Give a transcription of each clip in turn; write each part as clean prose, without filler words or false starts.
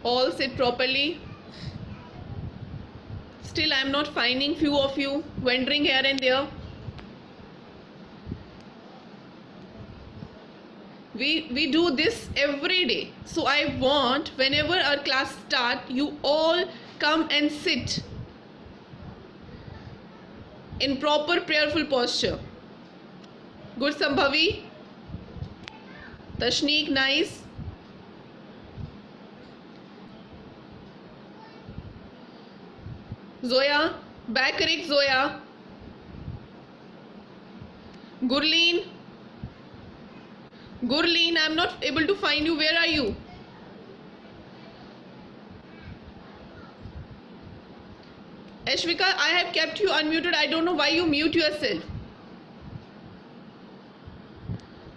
All sit properly. Still I am not finding few of you wandering here and there. We do this every day. So I want whenever our class start, you all come and sit in proper prayerful posture. Good Sambhavi. Tashneek, nice. Zoya, back correct Zoya. Gurleen. Gurleen, I'm not able to find you. Where are you? Ashvika, I have kept you unmuted. I don't know why you mute yourself.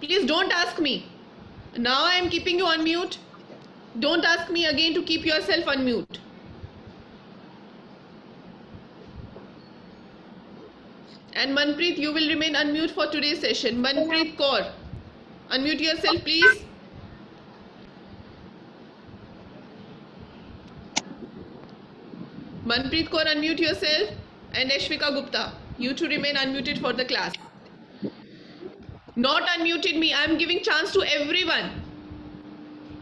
Please don't ask me. Now I am keeping you unmute. Don't ask me again to keep yourself unmute. And Manpreet, you will remain unmute for today's session. Manpreet Kaur, unmute yourself, please. Manpreet Kaur, unmute yourself. And Ashvika Gupta, you two remain unmuted for the class. Not unmuted me. I am giving chance to everyone.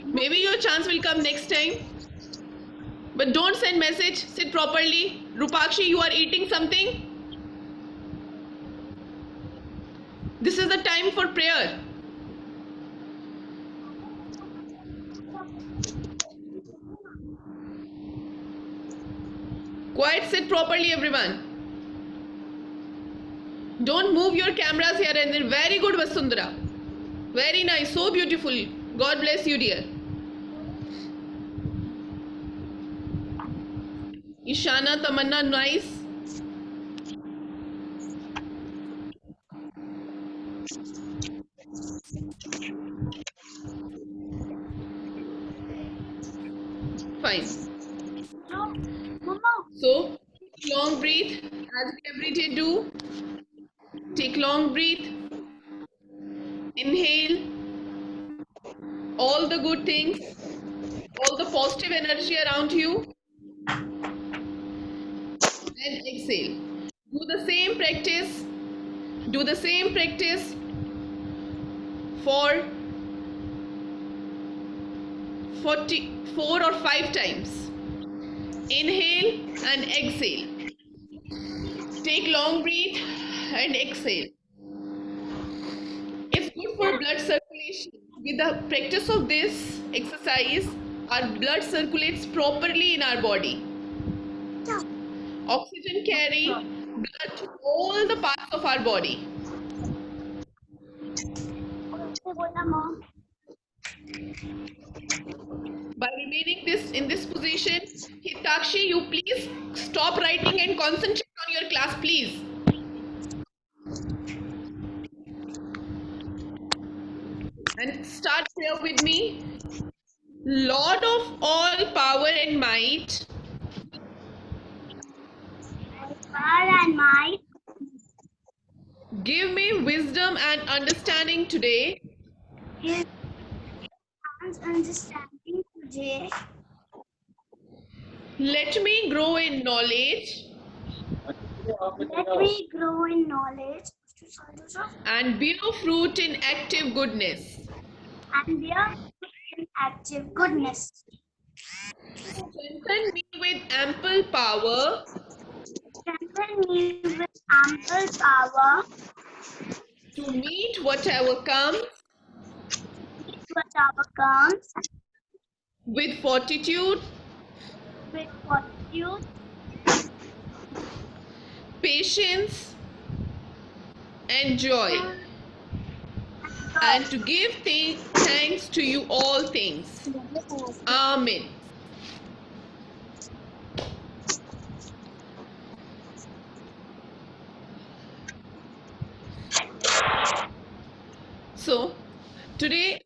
Maybe your chance will come next time. But don't send message. Sit properly. Rupakshi, you are eating something. This is the time for prayer. Quiet, sit properly, everyone. Don't move your cameras here and there. Very good, Vasundhara. Very nice, so beautiful. God bless you, dear. Ishana, Tamanna, nice. Fine. So, take long breath as we every day do. Take long breath. Inhale all the good things, all the positive energy around you. And exhale. Do the same practice. Do the same practice for 4 or 5 times. Inhale and exhale. Take long breath and exhale. It's good for blood circulation. With the practice of this exercise, our blood circulates properly in our body. Oxygen carry blood to all the parts of our body. By remaining in this position, Hitakshi, you please stop writing and concentrate on your class, please. And start prayer with me. Lord of all power and might, give me wisdom and understanding today. Let me grow in knowledge. And bear fruit in active goodness. Strengthen me with ample power. To meet whatever comes. With fortitude. Patience. And joy. And to give thanks to you all things. Amen. So today,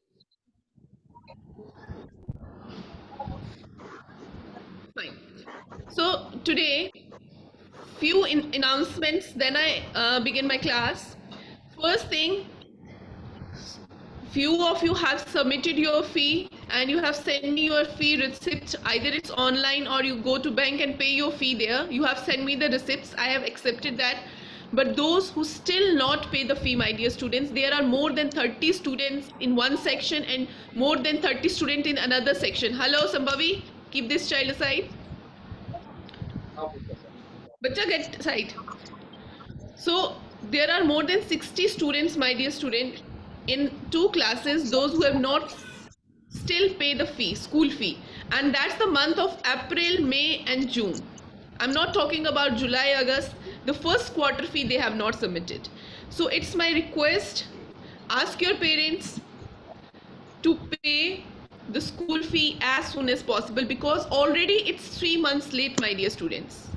fine. So today, few announcements. Then I begin my class. First thing, few of you have submitted your fee and you have sent me your fee receipt. Either it's online or you go to bank and pay your fee there. You have sent me the receipts. I have accepted that. But those who still not pay the fee, my dear students, there are more than 30 students in one section and more than 30 students in another section. Hello, Sambhavi, keep this child aside. Bacha, get aside. So there are more than 60 students, my dear student, in two classes, those who have not still pay the fee, school fee. And that's the month of April, May and June. I'm not talking about July, August. The first quarter fee they have not submitted. So it's my request, ask your parents to pay the school fee as soon as possible, because already it's 3 months late, my dear students.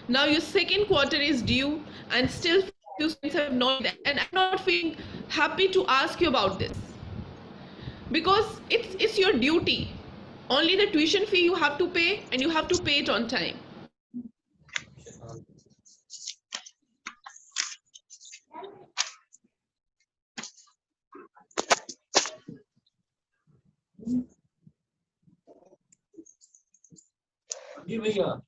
Now your second quarter is due and still few students have not, and I'm not feeling happy to ask you about this, because it's your duty. Only the tuition fee you have to pay, and you have to pay it on time. जी भैया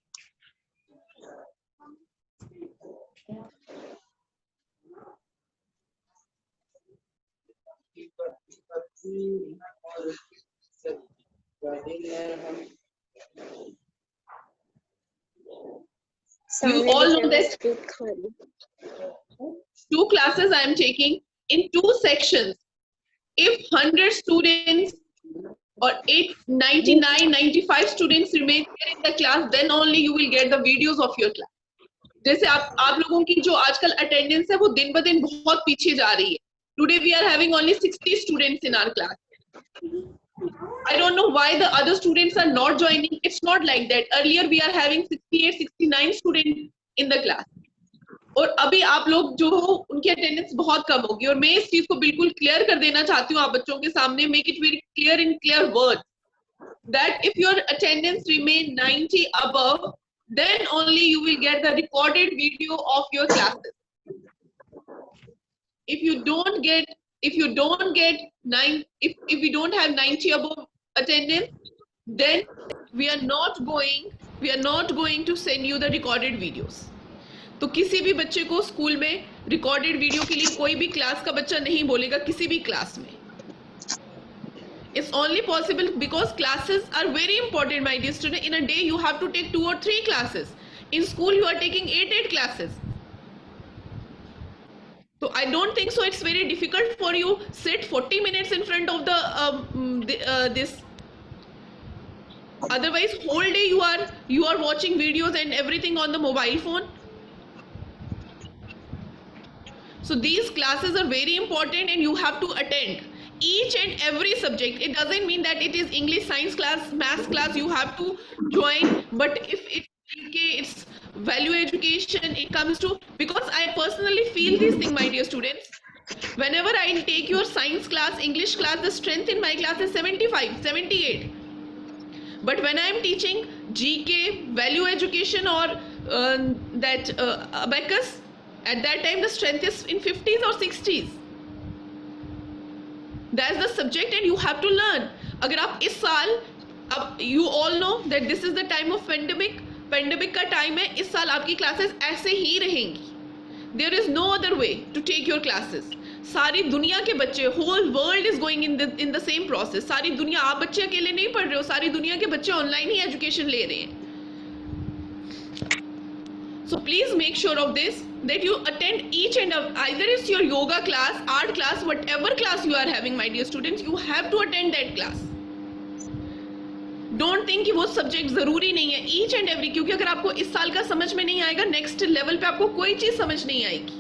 You all know that two classes I am taking in two sections. If 100 students or 99, 95 students remain here in the class, then only you will get the videos of your class. जैसे आप लोगों की जो आजकल attendance है वो दिन ब दिन बहुत पीछे जा रही है. Today we are having only 60 students in our class. I don't know why the other students are not joining. It's not like that. Earlier we are having 68, 69 students in the class. और अभी आप लोग जो हो उनकी attendance बहुत कम होगी, और मैं इस चीज को बिल्कुल क्लियर कर देना चाहती हूँ आप बच्चों के सामने. Make it very clear in clear word that if your attendance remain 90 above, then only you will get the recorded video of your classes. If you don't get if we don't have 90 above attendance, then we are not going to send you the recorded videos. तो किसी भी बच्चे को school में recorded video के लिए कोई भी क्लास का बच्चा नहीं बोलेगा किसी भी क्लास में. It's only possible because classes are very important, my dear student. In a day you have to take 2 or 3 classes. In school you are taking 8 classes. So I don't think so it's very difficult for you sit 40 minutes in front of this. Otherwise whole day you are watching videos and everything on the mobile phone. So these classes are very important and you have to attend each and every subject. It doesn't mean that it is English, science class, maths class you have to join, but if it's value education, it comes to, because I personally feel this thing, my dear students. Whenever I take your science class, English class, the strength in my class is 75, 78. But when I am teaching GK, value education, or abacus, at that time the strength is in 50s or 60s. That's the subject and you have to learn. अगर आप इस साल, अब you all know that this is the time of pandemic का time है. इस साल आपकी classes ऐसे ही रहेंगी. There is no other way to take your classes. सारी दुनिया के बच्चे, whole world is going in the same process. सारी दुनिया, आप बच्चे अकेले नहीं पढ़ रहे हो, सारी दुनिया के बच्चे online ही education ले रहे हैं. So please make sure of this, that you attend each and either it's your yoga class, art class, whatever class you are having, my dear students, you have to attend that class. Don't think कि वो subject जरूरी नहीं है. Each and every, क्योंकि अगर आपको इस साल का समझ में नहीं आएगा, next level पे आपको कोई चीज समझ नहीं आएगी.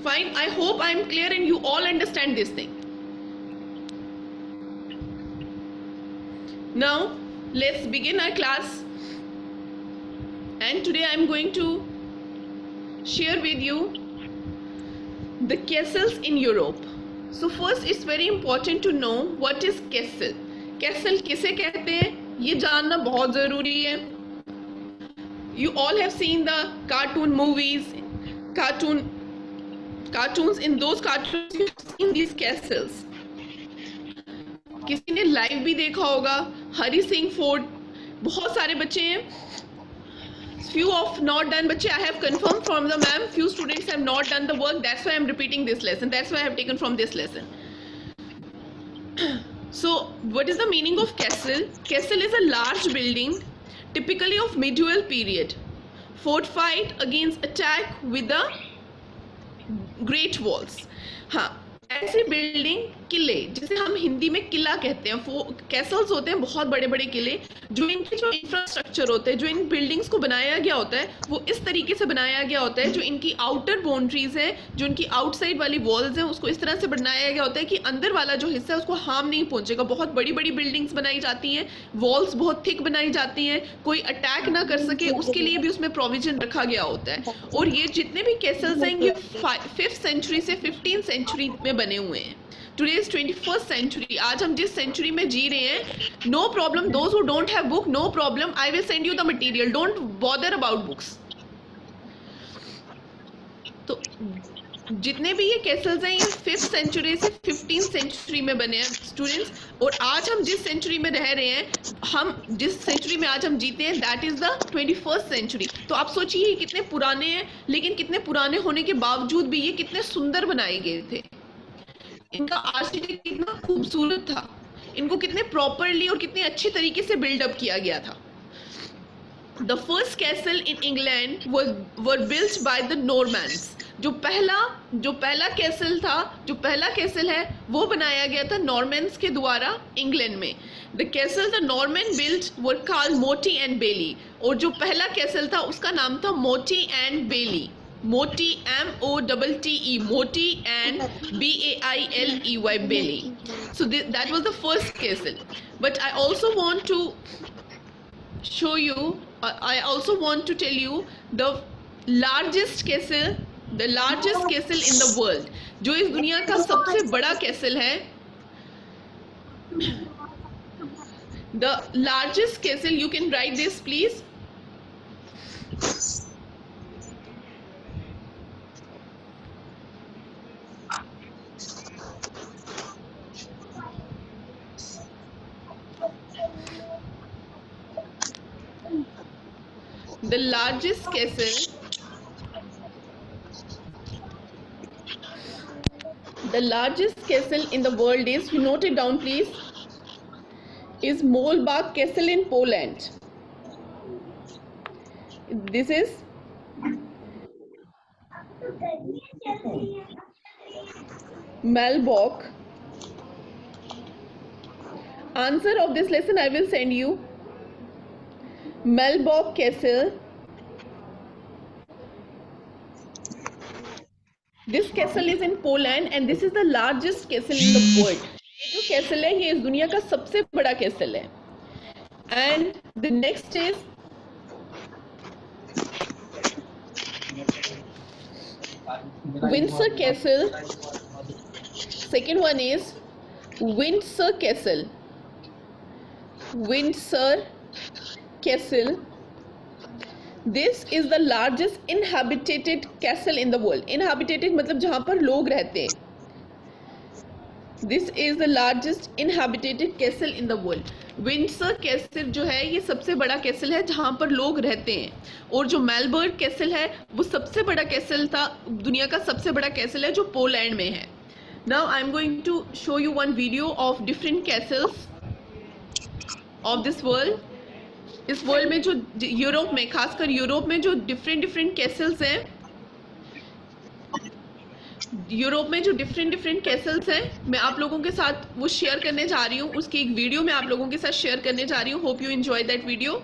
Fine, I hope I am clear and you all understand this thing. Now let's begin our class. And today I am going to share with you the castles in Europe. So first it's very important to know what is castle. Castle किसे कहते हैं ये जानना बहुत ज़रूरी है. You all have seen the cartoon movies, cartoon cartoons, in those cartoons you've seen these castles. किसी ने लाइव भी देखा होगा, हरी सिंह फोर्ट, बहुत सारे बच्चे हैं. Few of not done, बच्चे, I have confirmed from the ma'am, few students have not done the work, that's why I am repeating this lesson, that's why I have taken from this lesson. So what is the meaning of castle? Castle is a large building, typically of medieval period, fortified against attack with the great walls. हाँ, ऐसी building, किले, जिसे हम हिंदी में किला कहते हैं, वो Castle's होते हैं, बहुत बड़े बड़े किले, जो इनके जो इंफ्रास्ट्रक्चर होते हैं, जो इन बिल्डिंग्स को बनाया गया होता है, वो इस तरीके से बनाया गया होता है, जो इनकी आउटर बाउंड्रीज है, जो इनकी आउटसाइड वाली वॉल्स हैं, उसको इस तरह से बनाया गया होता है कि अंदर वाला जो हिस्सा है उसको हार्म नहीं पहुंचेगा. बहुत बड़ी बड़ी बिल्डिंग्स बनाई जाती हैं, वॉल्स बहुत थिक बनाई जाती हैं, कोई अटैक ना कर सके उसके लिए भी उसमें प्रोविजन रखा गया होता है. और ये जितने भी कैसल्स हैं ये 5th सेंचुरी से 15th सेंचुरी में बने हुए हैं. Today is 21st century. आज हम जिस सेंचुरी में जी रहे हैं, no problem, those who don't have book, no problem, I will send you the material, don't bother about books. तो जितने भी ये कैसल्स हैं, ये 5th सेंचुरी से 15th सेंचुरी में बने हैं स्टूडेंट्स. और आज हम जिस सेंचुरी में रह रहे हैं, हम जिस सेंचुरी में आज हम जीते हैं, that is the 21st century. तो आप सोचिए ये कितने पुराने हैं, लेकिन कितने पुराने होने के बावजूद भी ये कितने सुंदर बनाए गए थे. इनका आर्किटेक्ट कितना खूबसूरत था, इनको कितने प्रॉपरली और कितने अच्छे तरीके से बिल्डअप किया गया था. The first castle in England were built by the Normans. जो पहला कैसल है वो बनाया गया था नॉर्मैन्स के द्वारा इंग्लैंड में. The castle the Norman built were called motte and bailey. और जो पहला कैसल था उसका नाम था motte and bailey. Moti, M-O-T-T-E, Moti, and B-A-I-L-E-Y, Bailey. So that was the first castle. But I also want to show you, I also want to tell you the largest castle in the world. जो इस दुनिया का सबसे बड़ा castle है. The largest castle, you can write this please. The largest castle in the world is, you note it down please, is Moulbach Castle in Poland. This is Malbach. Answer of this lesson I will send you. Malbach Castle. This castle is in Poland and this is the largest castle in the world. ये जो castle है ये इस दुनिया का सबसे बड़ा castle है. And the next is Windsor Castle. Second one is Windsor Castle. Windsor Castle. This is the largest inhabited castle in the world. Inhabited मतलब जहाँ पर लोग रहते हैं. This is the largest inhabited castle in the world. Windsor Castle जो है ये सबसे बड़ा कैसल है जहाँ पर लोग रहते हैं. और जो मेलबर्न कैसल है वो सबसे बड़ा कैसल था, दुनिया का सबसे बड़ा कैसल है जो पोलैंड में है. Now I am going to show you one video of different castles of this world. इस वर्ल्ड में जो यूरोप में, खासकर यूरोप में जो डिफरेंट कैसल्स हैं, मैं आप लोगों के साथ वो शेयर करने जा रही हूँ. उसकी एक वीडियो मैं आप लोगों के साथ शेयर करने जा रही हूँ. Hope you enjoy that video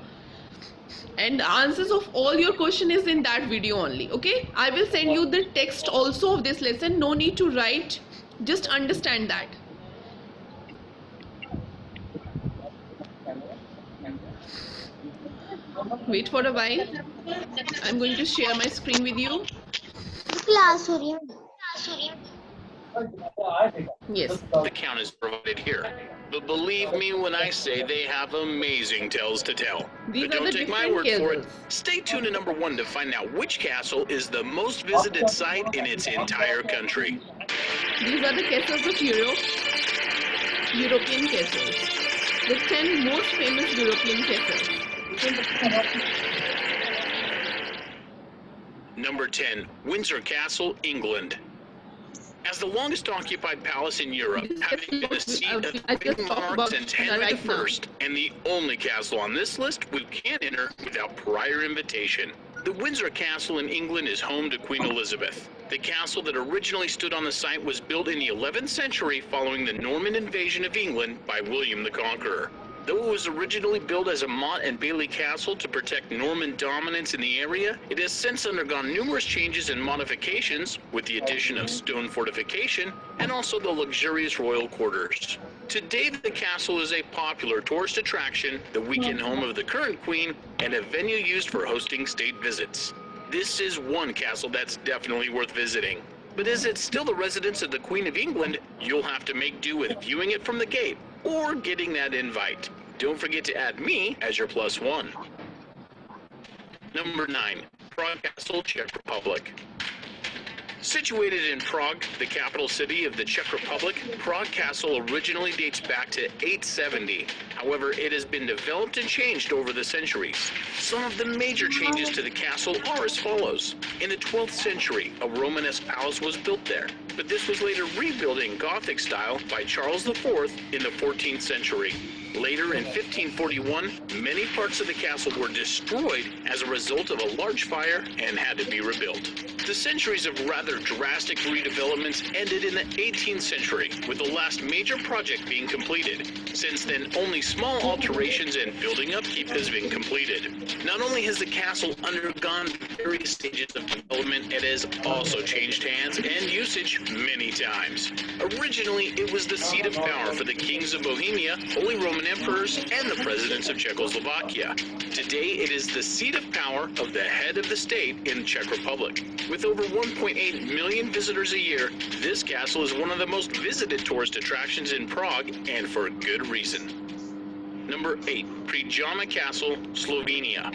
and answers of all your question is in that video only. Okay, I will send you the text also of this lesson. No need to write, just understand that. Wait for a while. I'm going to share my screen with you. Class हो रही है. Yes. The count is provided here. But believe me when I say they have amazing tales to tell. These But are don't the take my different word for it. castles. Stay tuned to number 1 to find out which castle is the most visited site in its entire country. These are the castles of Europe, European castles. The 10 most famous European castles. Number 10, Windsor Castle, England. As the longest occupied palace in Europe, having been the seat of Queen monarch since Henry I, and the only castle on this list we can't enter without prior invitation. The Windsor Castle in England is home to Queen Elizabeth. The castle that originally stood on the site was built in the 11th century following the Norman invasion of England by William the Conqueror. Though it was originally built as a motte and bailey castle to protect Norman dominance in the area, it has since undergone numerous changes and modifications, with the addition of stone fortification and also the luxurious royal quarters. Today, the castle is a popular tourist attraction, the weekend home of the current queen, and a venue used for hosting state visits. This is one castle that's definitely worth visiting. But as it's still the residence of the Queen of England, you'll have to make do with viewing it from the gate, or getting that invite. Don't forget to add me as your +1. Number 9, Prague Castle, Czech Republic. Situated in Prague, the capital city of the Czech Republic, Prague Castle originally dates back to 870. However, it has been developed and changed over the centuries. Some of the major changes to the castle are as follows. In the 12th century, a Romanesque palace was built there, but this was later rebuilt in Gothic style by Charles IV in the 14th century. Later, in 1541, many parts of the castle were destroyed as a result of a large fire and had to be rebuilt. The centuries of rather drastic redevelopments ended in the 18th century, with the last major project being completed. Since then, only small alterations and building upkeep has been completed. Not only has the castle undergone various stages of development, it has also changed hands and usage many times. Originally, it was the seat of power for the kings of Bohemia, Holy Roman Emperors, and the presidents of Czechoslovakia. Today, it is the seat of power of the head of the state in the Czech Republic. With over 1.8 million visitors a year, this castle is one of the most visited tourist attractions in Prague, and for good reason. Number 8, Prijama Castle, Slovenia.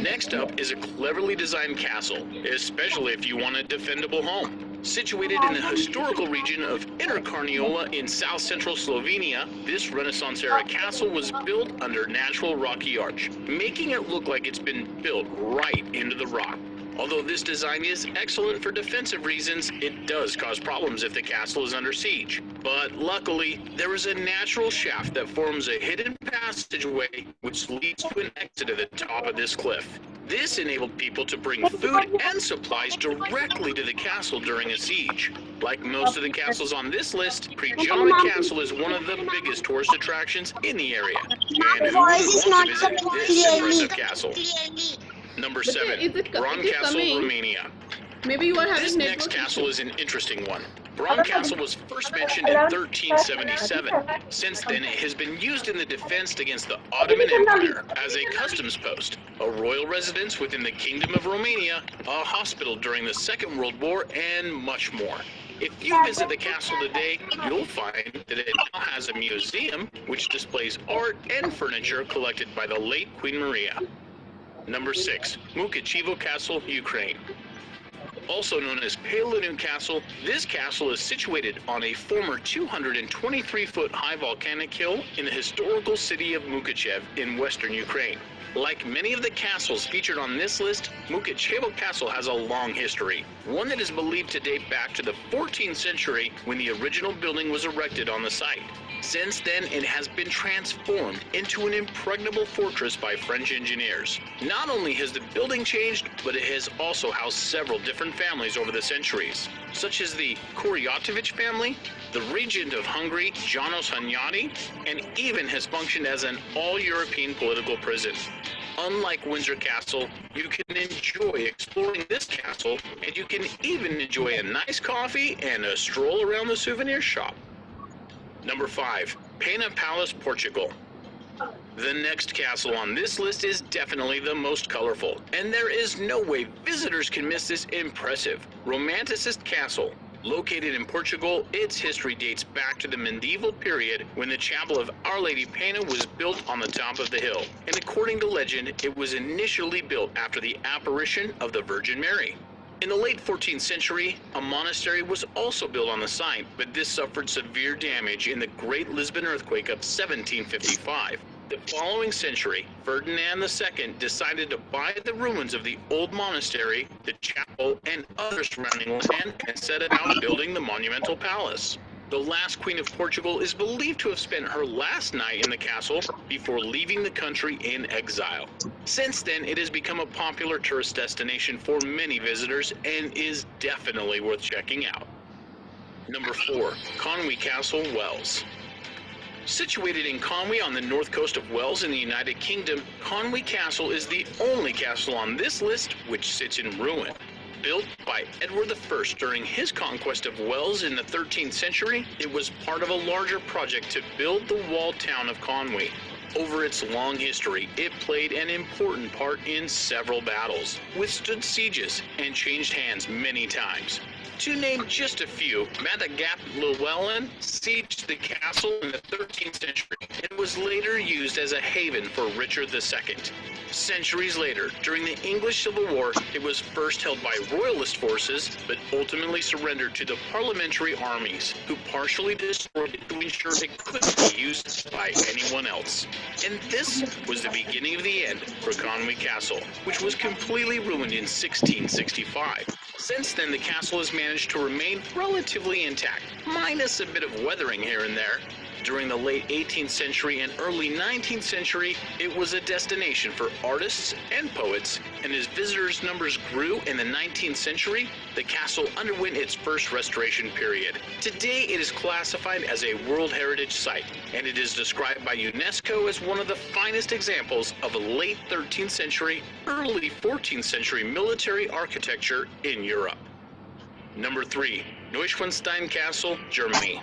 Next up is a cleverly designed castle, especially if you want a defendable home. Situated in the historical region of Inner Carniola in south-central Slovenia, this Renaissance-era castle was built under natural rocky arch, making it look like it's been built right into the rock. Although this design is excellent for defensive reasons, it does cause problems if the castle is under siege. But luckily, there is a natural shaft that forms a hidden passageway which leads to an exit at the top of this cliff. This enabled people to bring food and supplies directly to the castle during a siege. Like most of the castles on this list, Prijama Castle is one of the biggest tourist attractions in the area. And who wouldn't want to visit this impressive castle? Number 7, Bran Castle, Romania. Maybe you are having This next castle is an interesting one. Bran Castle was first mentioned in 1377. Since then, it has been used in the defense against the Ottoman Empire as a customs post, a royal residence within the Kingdom of Romania, a hospital during the Second World War, and much more. If you visit the castle today, you'll find that it now has a museum which displays art and furniture collected by the late Queen Maria. Number 6, Mukachevo Castle, Ukraine. Also known as Pelinu Castle, this castle is situated on a former 223-foot high volcanic hill in the historical city of Mukachev in western Ukraine. Like many of the castles featured on this list, Mukachevo Castle has a long history, one that is believed to date back to the 14th century when the original building was erected on the site. Since then, it has been transformed into an impregnable fortress by French engineers. Not only has the building changed, but it has also housed several different families over the centuries, such as the Kour family, the regent of Hungary, János Hunyadi, and even has functioned as an all-European political prison. Unlike Windsor Castle, you can enjoy exploring this castle, and you can even enjoy a nice coffee and a stroll around the souvenir shop. Number 5, Pena Palace, Portugal. The next castle on this list is definitely the most colorful, and there is no way visitors can miss this impressive, romanticist castle. Located in Portugal, its history dates back to the medieval period when the chapel of Our Lady Pena was built on the top of the hill. And according to legend, it was initially built after the apparition of the Virgin Mary. In the late 14th century, a monastery was also built on the site, but this suffered severe damage in the Great Lisbon earthquake of 1755. The following century, Ferdinand II decided to buy the ruins of the old monastery, the chapel, and other surrounding land and set about building the monumental palace. The last Queen of Portugal is believed to have spent her last night in the castle before leaving the country in exile. Since then, it has become a popular tourist destination for many visitors and is definitely worth checking out. Number 4. Conwy Castle, Wales. Situated in Conwy on the north coast of Wales in the United Kingdom, Conwy Castle is the only castle on this list which sits in ruin. Built by Edward I during his conquest of Wales in the 13th century, it was part of a larger project to build the walled town of Conwy. Over its long history, it played an important part in several battles, withstood sieges, and changed hands many times. To name just a few, Madagap Llewellyn sieged the castle in the 13th century and was later used as a haven for Richard II. Centuries later, during the English Civil War, it was first held by royalist forces, but ultimately surrendered to the parliamentary armies, who partially destroyed it to ensure it couldn't be used by anyone else. And this was the beginning of the end for Conwy Castle, which was completely ruined in 1665. Since then, the castle has managed to remain relatively intact, minus a bit of weathering here and there. During the late 18th century and early 19th century, it was a destination for artists and poets, and as visitors' numbers grew in the 19th century, the castle underwent its first restoration period. Today, it is classified as a World Heritage Site, and it is described by UNESCO as one of the finest examples of a late 13th century, early 14th century military architecture in Europe. Number 3. Neuschwanstein Castle, Germany.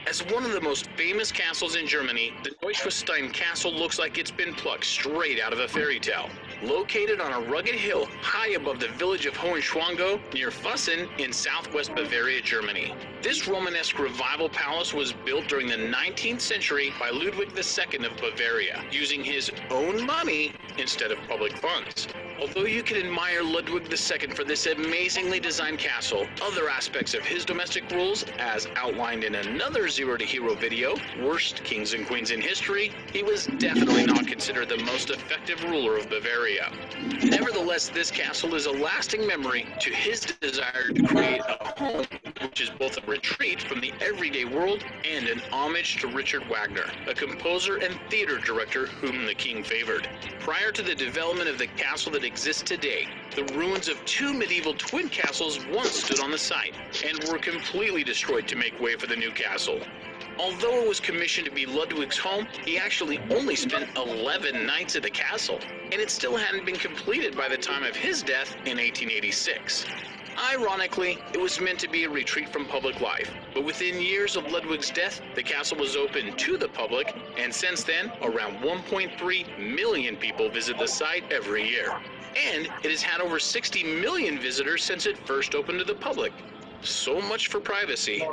As one of the most famous castles in Germany, the Neuschwanstein Castle looks like it's been plucked straight out of a fairy tale. Located on a rugged hill high above the village of Hohenschwangau near Füssen in southwest Bavaria, Germany. This Romanesque revival palace was built during the 19th century by Ludwig II of Bavaria, using his own money instead of public funds. Although you can admire Ludwig II for this amazingly designed castle, other aspects of his domestic rules, as outlined in another Zero to Hero video, Worst Kings and Queens in History, he was definitely not considered the most effective ruler of Bavaria. Nevertheless, this castle is a lasting memory to his desire to create a home which is both a retreat from the everyday world and an homage to Richard Wagner, a composer and theater director whom the king favored. Prior to the development of the castle that exists today, the ruins of two medieval twin castles once stood on the site and were completely destroyed to make way for the new castle. Although it was commissioned to be Ludwig's home, he actually only spent 11 nights at the castle, and it still hadn't been completed by the time of his death in 1886. Ironically, it was meant to be a retreat from public life, but within years of Ludwig's death, the castle was open to the public, and since then, around 1.3 million people visit the site every year. And it has had over 60 million visitors since it first opened to the public. So much for privacy.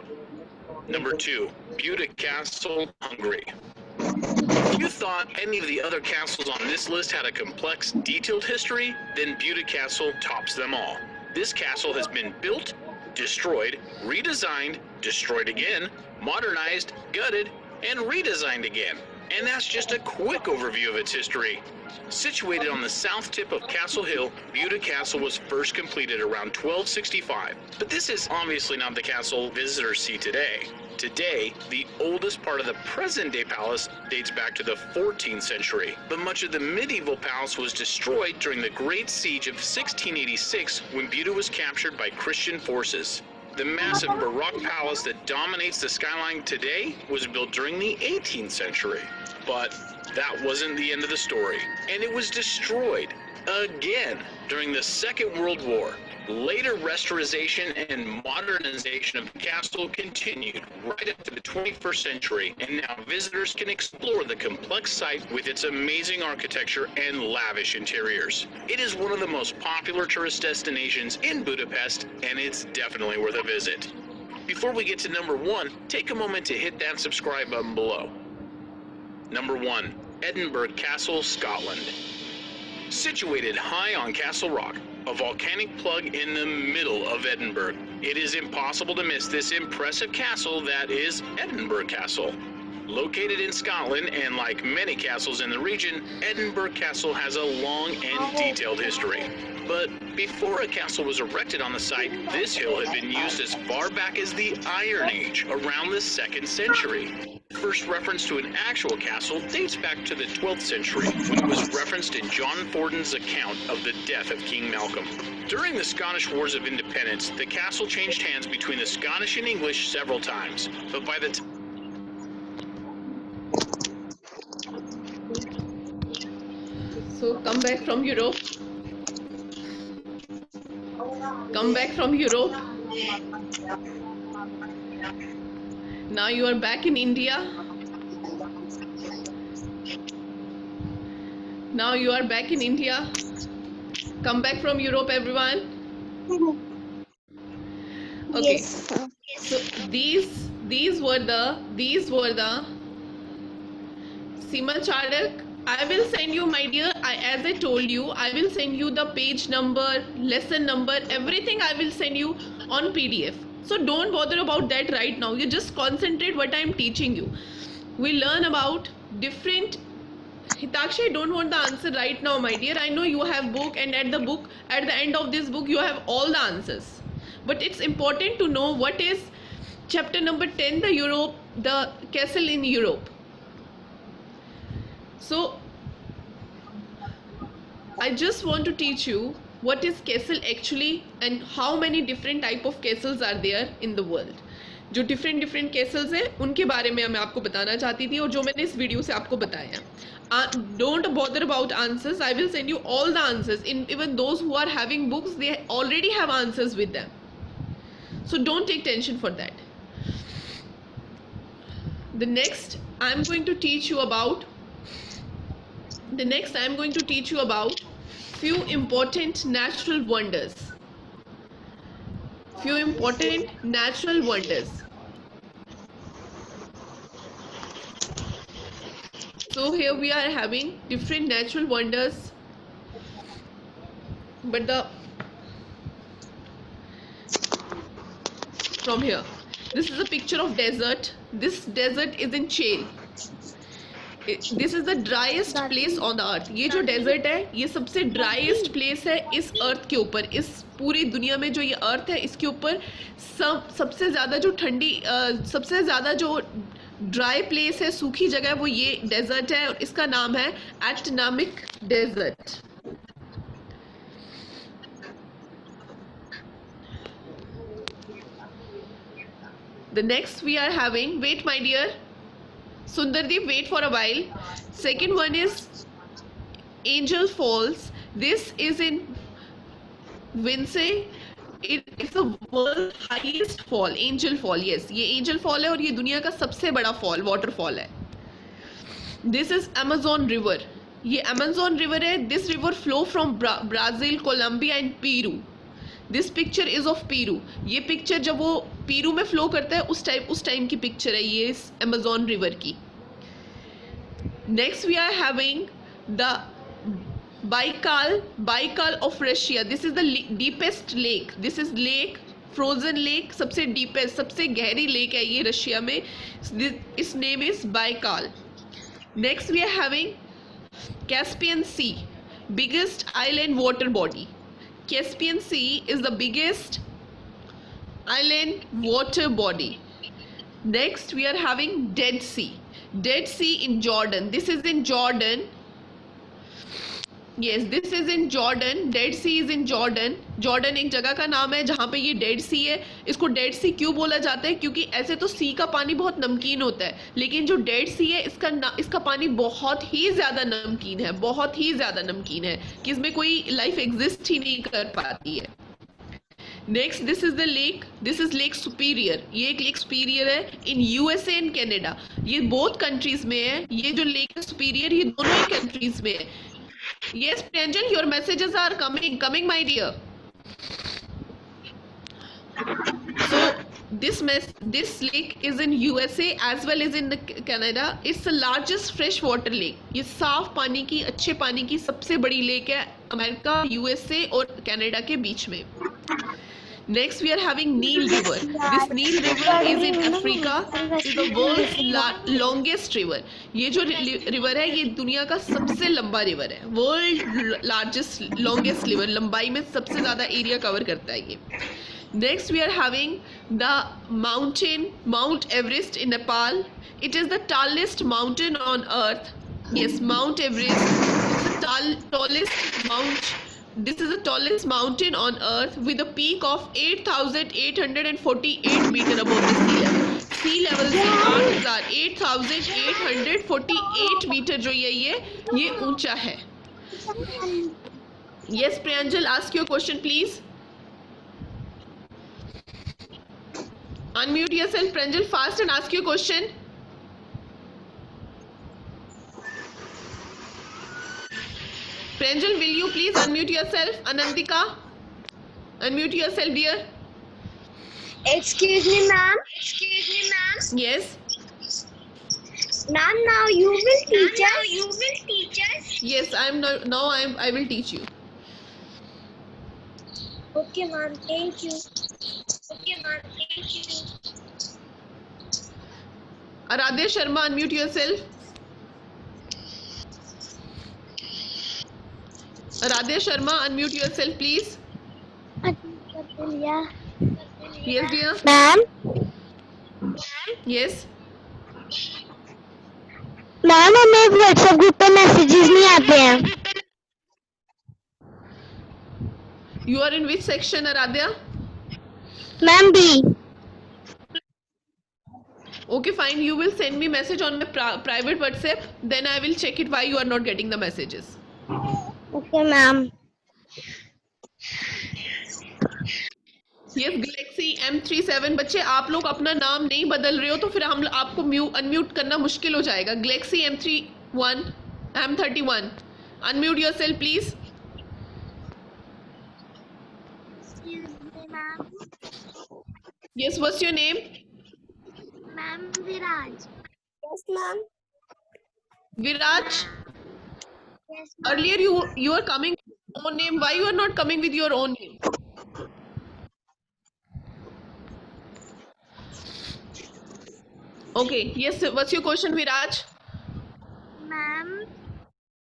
Number 2. Buda Castle, Hungary. If you thought any of the other castles on this list had a complex, detailed history, then Buda Castle tops them all. This castle has been built, destroyed, redesigned, destroyed again, modernized, gutted, and redesigned again. And that's just a quick overview of its history. Situated on the south tip of Castle Hill, Buda Castle was first completed around 1265. But this is obviously not the castle visitors see today. Today, the oldest part of the present-day palace dates back to the 14th century, but much of the medieval palace was destroyed during the Great Siege of 1686 when Buda was captured by Christian forces. The massive Baroque palace that dominates the skyline today was built during the 18th century. But that wasn't the end of the story, and it was destroyed again during the Second World War. Later restoration and modernization of the castle continued right up to the 21st century, and now visitors can explore the complex site with its amazing architecture and lavish interiors. It is one of the most popular tourist destinations in Budapest, and it's definitely worth a visit. Before we get to number 1, take a moment to hit that subscribe button below. Number 1. Edinburgh Castle, Scotland. Situated high on Castle Rock, a volcanic plug in the middle of Edinburgh, it is impossible to miss this impressive castle that is Edinburgh Castle. Located in Scotland, and like many castles in the region, Edinburgh Castle has a long and detailed history. But before a castle was erected on the site, this hill had been used as far back as the Iron Age, around the 2nd century. First reference to an actual castle dates back to the 12th century, when it was referenced in John Forden's account of the death of King Malcolm. During the Scottish Wars of Independence, the castle changed hands between the Scottish and English several times, but by the time So come back from Europe. Come back from Europe. Now you are back in India. Now you are back in India. Come back from Europe, everyone. Okay. Yes. So these were the Seema Charak. I will send you, my dear, as I told you, I will send you the page number, lesson number, everything I will send you on PDF. So don't bother about that right now. You just concentrate what I am teaching you. We learn about different. Hitakshi, I don't want the answer right now, my dear. I know you have book, and at the end of this book, you have all the answers. But it's important to know what is chapter number 10, the castle in Europe. So I just want to teach you what is castle actually and how many different type of castles are there in the world. जो different castles हैं उनके बारे में मैं आपको बताना चाहती थी और जो मैंने इस वीडियो से आपको बताया. Don't bother about answers. I will send you all the answers. Even those who are having books, they already have answers with them. So don't take tension for that. The next I am going to teach you about few important natural wonders. Few important natural wonders. So here we are having different natural wonders, but from here, this is a picture of desert. This desert is in Chile. This is the driest place on the earth. ये जो desert है, ये सबसे driest place है इस earth के ऊपर. इस पूरी दुनिया में जो ये earth है, इसके ऊपर सबसे ज़्यादा जो ठंडी, सबसे ज़्यादा जो dry place है, सूखी जगह है, वो ये desert है और इसका नाम है Atlantic Desert. The next we are having, wait my dear, Sundardeep, wait for a while. Second one is Angel Falls. This is in Vince. It's the world's highest fall. Angel Fall, yes. ये Angel Fall है और ये दुनिया का सबसे बड़ा fall, waterfall है. This is Amazon River. ये Amazon River है. This river flow from Brazil, Colombia and Peru. This picture is of Peru. ये picture जब वो पेरू में फ्लो करता है उस टाइम की पिक्चर है ये इस अमेज़न रिवर की. Next we are having the Baikal of Russia. This is the deepest lake. This is lake, frozen lake, सबसे डीपेस्ट, सबसे गहरी लेक है ये रशिया में. इस name is Baikal. Next we are having Caspian sea, biggest island water body. Caspian Sea is the biggest island water body. Next we are having Dead Sea. Dead Sea in Jordan. This is in Jordan. Yes, this is in Jordan. Dead Sea is in Jordan. Jordan एक जगह का नाम है जहाँ पे ये dead सी है. इसको डेड सी क्यों बोला जाता है? क्योंकि ऐसे तो सी का पानी बहुत नमकीन होता है, लेकिन जो डेड सी है इसका पानी बहुत ही ज़्यादा नमकीन है, बहुत ही ज़्यादा नमकीन है कि इसमें कोई लाइफ एग्जिस्ट ही नहीं कर पाती है. Next this is the lake, this is lake superior, ये एक लेक सुपीरियर है इन यूएसए एंड कनाडा, ये बोथ कंट्रीज में है, ये जो लेक है सुपीरियर ये दोनों ही कंट्रीज में है. Yes Priyanjal, your messages are coming my dear. So this lake is in USA as well as in the Canada. It's the largest freshwater lake. ये साफ पानी की, अच्छे पानी की सबसे बड़ी लेक है अमेरिका, यूएसए और कनाडा के बीच में. Next we are having Nile River. This Nile River is in Africa. Is the world's longest river. ये जो रिवर है ये दुनिया का सबसे लंबा रिवर है. वर्ल्ड लार्जेस्ट लॉन्गेस्ट रिवर, लंबाई में सबसे ज्यादा एरिया कवर करता है ये. Next we are having the mountain Mount Everest in Nepal. It is the tallest mountain on earth. Yes, Mount Everest is the tallest mount. This is the tallest mountain on earth with a peak of 8,848 meter above the sea level. Sea level से 8,848 metre जो ये ऊंचा है. Yes, Priyanjal, ask your question please. Unmute yourself, Pranjal, fast and ask your question. Pranjal, will you please unmute yourself? Anandika, unmute yourself, dear. Excuse me, ma'am. Excuse me, ma'am. Yes. Ma'am, now you will teach us. Now you will teach us. Yes, I will teach you. Okay, ma'am. Thank you. Okay, ma'am. Thank you. Aradhya Sharma, unmute yourself. Aradhya Sharma, unmute yourself, please. Yes, dear. Ma'am. Yes. Ma'am हमें WhatsApp group पे messages नहीं आते हैं. You are in which section, Aradhya? Ma'am B. Okay, fine. You will send me message on my private WhatsApp. Then I will check it why you are not getting the messages. Okay ma'am. Yes, Galaxy M37 बच्चे आप लोग अपना नाम नहीं बदल रहे हो तो फिर हम आपको अनम्यूट करना मुश्किल हो जाएगा. Galaxy M31 unmute yourself please. Excuse me, ma'am. Yes, what's your name? Ma'am Viraj. Yes, ma'am. Viraj. Yes, Earlier you are coming with your own name. Why you are not coming with your own name? Okay. Yes, what's your question, Viraj? Ma'am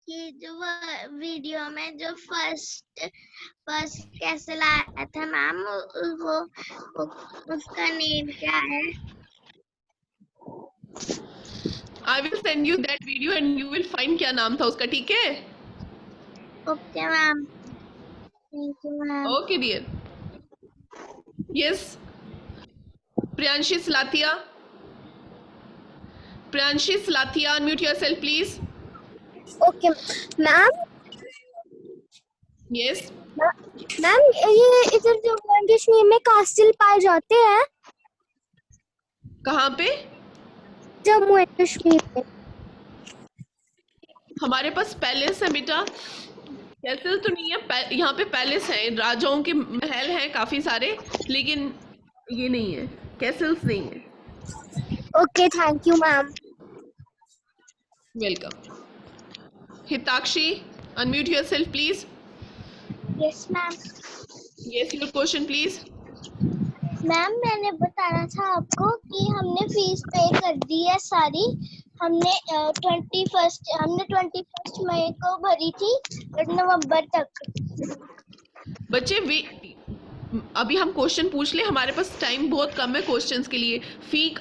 ये जो video में जो first कैसे लाया था ma'am वो उसका name क्या है? I will send you that video and you will find क्या नाम था उसका. ठीक है? Okay ma'am. Thank you ma'am. Okay, dear. Yes. Priyanshi Slatia. Priyanshi Slatia, unmute yourself, please. Okay ma'am. Yes. Ma'am ये इधर जो जम्मू कश्मीर में कास्टिल पाए जाते हैं. कहाँ पे? जम्मू एंड कश्मीर में. हमारे पास पैलेस है बेटा. कैसल तो नहीं है, यहाँ पे पैलेस है, राजाओं के महल हैं काफी सारे, लेकिन ये नहीं है, कैसल्स नहीं है. Okay thank you ma'am. Welcome. Hitakshi, unmute yourself, please. Yes ma'am. Yes, your question, please. Ma'am मैंने बताना था आपको कि हमने फीस पे कर दी है सारी. हमने 21 मई को भरी थी और नवंबर तक. बच्चे अभी हम क्वेश्चन पूछ ले, हमारे पास टाइम बहुत कम है क्वेश्चंस के लिए.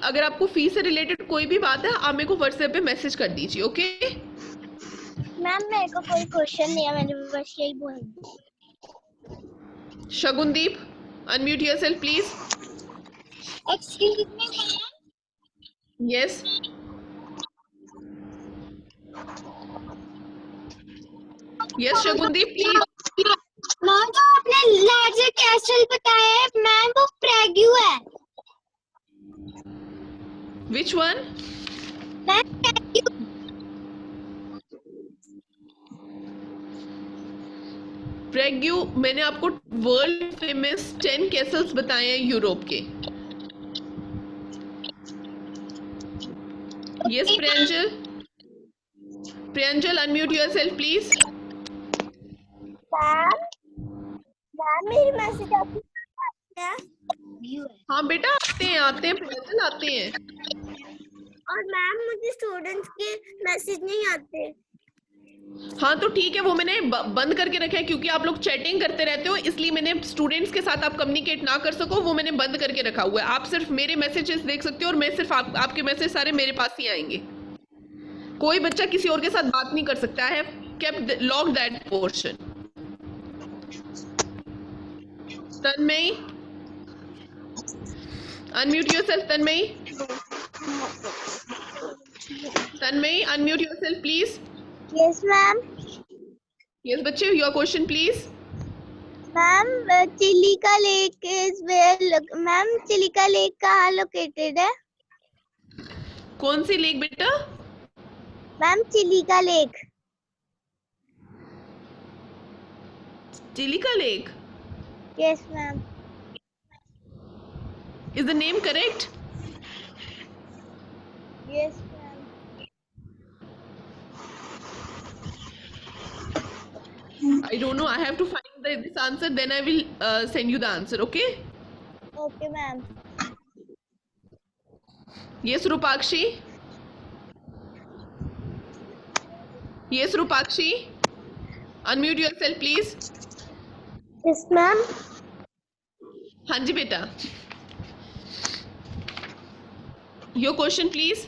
अगर आपको फी से रिलेटेड कोई भी बात है आप मेरे को व्हाट्सएप पे मैसेज कर दीजिए. ओके मैम मेरे को कोई क्वेश्चन नहीं है, मैंने बस यही बोला. शगुनदीप, unmute yourself, please. Excuse me ma'am. Yes. Yes, Shagundeep, please. Ma'am और जो आपने लार्जर कैसल बताया है मैम वो प्रेग्यू है। Which one? मैम प्रेग्यू। प्रेग्यू मैंने आपको वर्ल्ड फेमस 10 कैसल्स बताए हैं यूरोप के। Yes Priyanjal, Priyanjal unmute yourself please. Ma'am मेरी मैसेज आपको है? हाँ बेटा आते हैं प्रियंजल आते हैं। और मैम मुझे स्टूडेंट्स के मैसेज नहीं आते। हाँ तो ठीक है, वो मैंने बंद करके रखा है क्योंकि आप लोग चैटिंग करते रहते हो, इसलिए मैंने स्टूडेंट्स के साथ आप कम्युनिकेट ना कर सको वो मैंने बंद करके रखा हुआ है। आप सिर्फ मेरे मैसेजेस देख सकते हो और मैं सिर्फ आपके मैसेज सारे मेरे पास ही आएंगे। कोई बच्चा किसी और के साथ बात नहीं कर सकता है। Kept lock that portion. Tanmayi unmute yourself. Tanmayi, Tanmayi unmute yourself please. Yes ma'am. Yes बच्चे, your question please. Ma'am Chilika lake is where, ma'am Chilika lake कहाँ लोकेटेड है? कौन सी लेक बेटा? Ma'am Chilika lake. Chilika lake. Yes ma'am. Is the name correct? Yes ma'am. I don't know. I have to find this answer. Then I will send you the answer. Okay? Okay ma'am. Yes, Rupakshi. Yes, Rupakshi. Unmute yourself, please. Yes ma'am. हाँ जी बेटा. Your question, please.